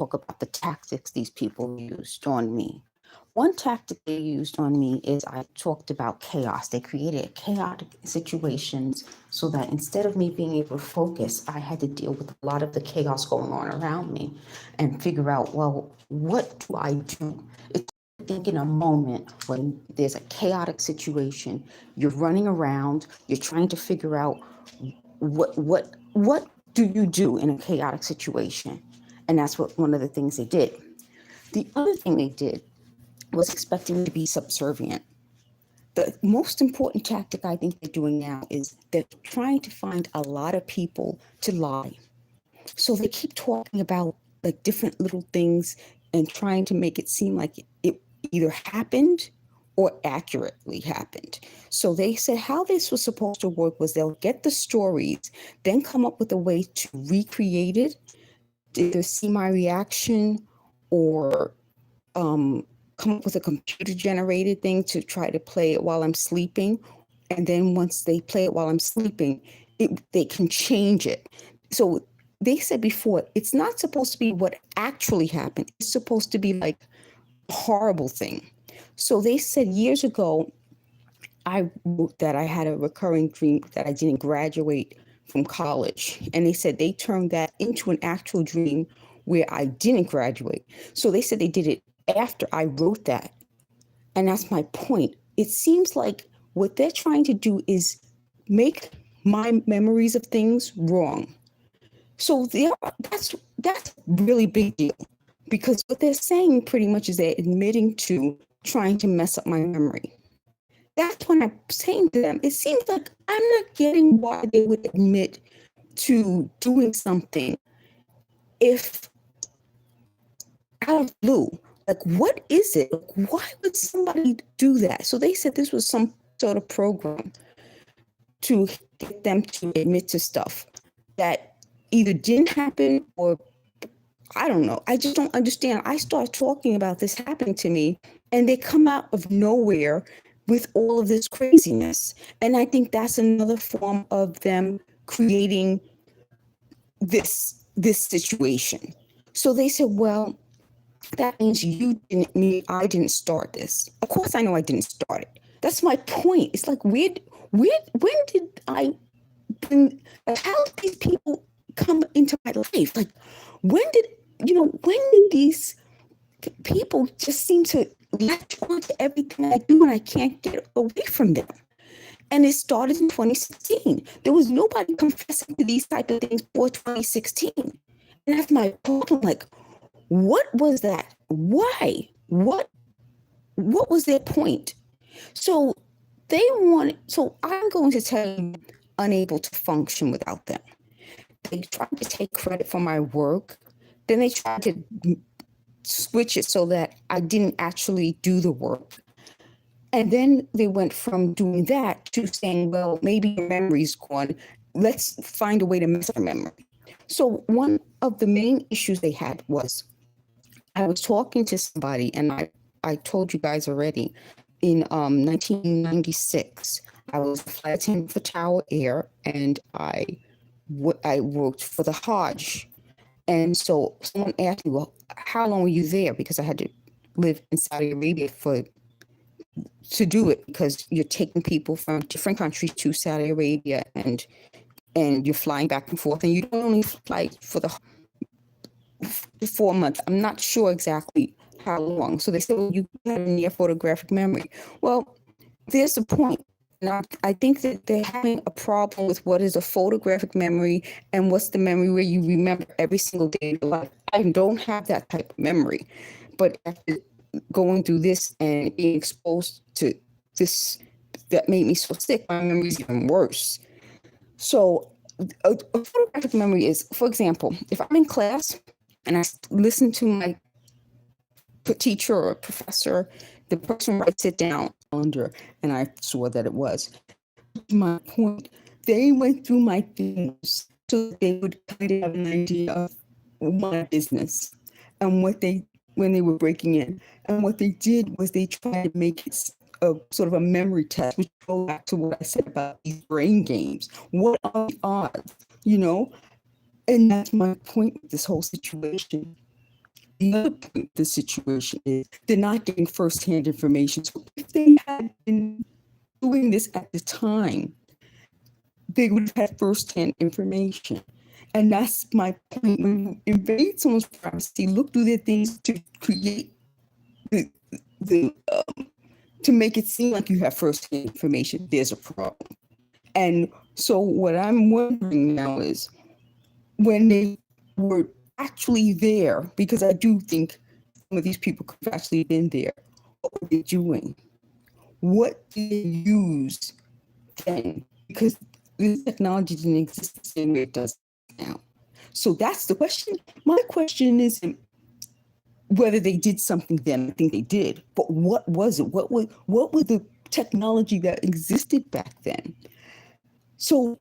talk about the tactics these people used on me. One tactic they used on me is I talked about chaos. They created chaotic situations so that instead of me being able to focus, I had to deal with a lot of the chaos going on around me and figure out, well, what do I do? It's think in a moment when there's a chaotic situation, you're running around, you're trying to figure out what do you do in a chaotic situation? And that's what one of the things they did. The other thing they did was expecting me to be subservient. The most important tactic I think they're doing now is they're trying to find a lot of people to lie. So they keep talking about like different little things and trying to make it seem like it either happened or accurately happened. So they said how this was supposed to work was they'll get the stories, then come up with a way to recreate it, either see my reaction or come up with a computer generated thing to try to play it while I'm sleeping. And then once they play it while I'm sleeping, they can change it. So they said before, it's not supposed to be what actually happened. It's supposed to be like a horrible thing. So they said years ago, I wrote that I had a recurring dream that I didn't graduate from college. And they said they turned that into an actual dream where I didn't graduate. So they said they did it after I wrote that. And that's my point. It seems like what they're trying to do is make my memories of things wrong. So that's really big deal because what they're saying pretty much is they're admitting to trying to mess up my memory. That's when I'm saying to them, it seems like I'm not getting why they would admit to doing something if out of blue. Like, what is it? Why would somebody do that? So they said this was some sort of program to get them to admit to stuff that either didn't happen or I don't know. I just don't understand. I start talking about this happening to me and they come out of nowhere with all of this craziness. And I think that's another form of them creating this situation. So they said, well, that means you didn't mean I didn't start this. Of course I know I didn't start it. That's my point. It's like when did I bring like how did these people come into my life? Like when did these people just seem to latch on to everything I do and I can't get away from them? And it started in 2016. There was nobody confessing to these type of things before 2016. And that's my problem. Like, what was that? Why? What was their point? So so I'm going to tell you, unable to function without them. They tried to take credit for my work. Then they tried to switch it so that I didn't actually do the work. And then they went from doing that to saying, well, maybe your memory's gone. Let's find a way to mess up your memory. So one of the main issues they had was I was talking to somebody, and I told you guys already, in 1996, I was a flight attendant for Tower Air, and I worked for the Hajj. And so someone asked me, well, how long were you there? Because I had to live in Saudi Arabia to do it, because you're taking people from different countries to Saudi Arabia, and you're flying back and forth, and you don't only fly for the 4 months. I'm not sure exactly how long. So they said, well, you had a near photographic memory. Well, there's the point. Now, I think that they're having a problem with what is a photographic memory and what's the memory where you remember every single day of your life. I don't have that type of memory. But after going through this and being exposed to this that made me so sick, my memory is even worse. So a photographic memory is, for example, if I'm in class and I listen to my teacher or professor, the person writes it down under, and I saw that it was. My point, they went through my things so they would kind of have an idea of my business and when they were breaking in. And what they did was they tried to make it a sort of a memory test, which goes back to what I said about these brain games. What are the odds, And that's my point with this whole situation. the other point of the situation is they're not getting firsthand information. So if they had been doing this at the time, they would have had firsthand information. And that's my point. When you invade someone's privacy, look through their things to create the to make it seem like you have firsthand information, there's a problem. And so what I'm wondering now is when they were actually there, because I do think some of these people could have actually been there, what were they doing? What did they use then? Because this technology didn't exist the same way it does now. So that's the question. My question isn't whether they did something then. I think they did. But what was it? What was the technology that existed back then? So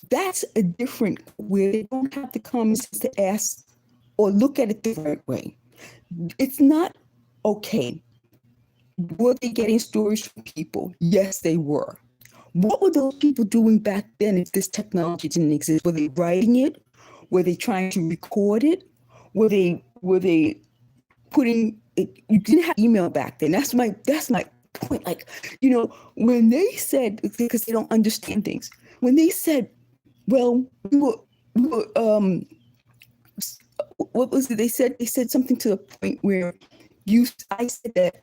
that's a different, where they don't have the common sense to ask or look at it the right way. It's not okay. Were they getting stories from people? Yes, they were. What were those people doing back then if this technology didn't exist? Were they writing it? Were they trying to record it? Were they putting it? You didn't have email back then. That's my point. Like, when they said, because they don't understand things, when they said, well, what was it? They said something to the point where I said that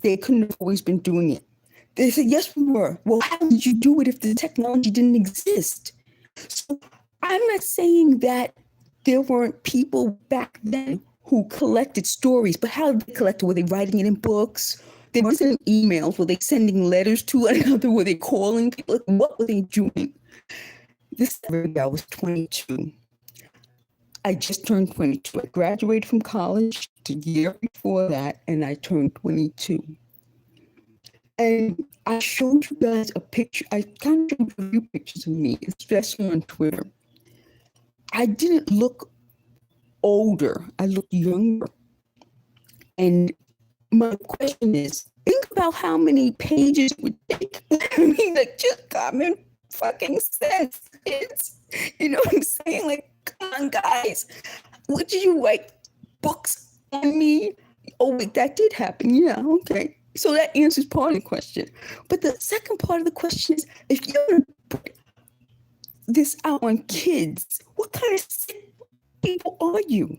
they couldn't have always been doing it. They said, yes, we were. Well, how did you do it if the technology didn't exist? So I'm not saying that there weren't people back then who collected stories, but how did they collect it? Were they writing it in books? They were sending emails. Were they sending letters to one another? Were they calling people? What were they doing? This year I was 22. I just turned 22. I graduated from college the year before that, and I turned 22. And I showed you guys a picture. I kind of showed you a few pictures of me, especially on Twitter. I didn't look older. I looked younger. And my question is, think about how many pages it would take. I mean, like, just common fucking sense. You know what I'm saying? Like, come on, guys. Would you write books on me? Oh, wait, that did happen. Yeah, okay. So that answers part of the question. But the second part of the question is, if you're going to put this out on kids, what kind of sick people are you?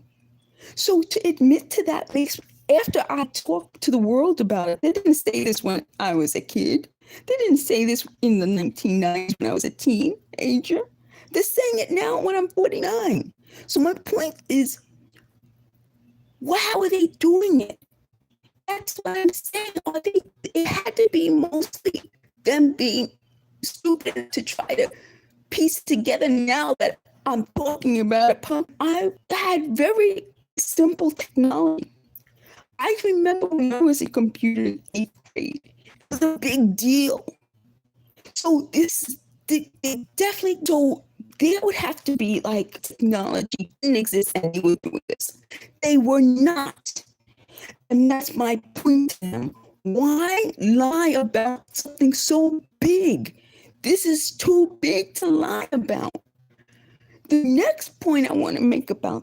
So to admit to that makes, after I talked to the world about it, they didn't say this when I was a kid. They didn't say this in the 1990s when I was a teenager. They're saying it now when I'm 49. So my point is, how are they doing it? That's what I'm saying. It had to be mostly them being stupid to try to piece it together. Now that I'm talking about it, I had very simple technology. I remember when I was a computer in 8th grade, it was a big deal. So they definitely, so there would have to be like technology didn't exist and they were doing this. They were not. And that's my point to them. Why lie about something so big? This is too big to lie about. The next point I want to make about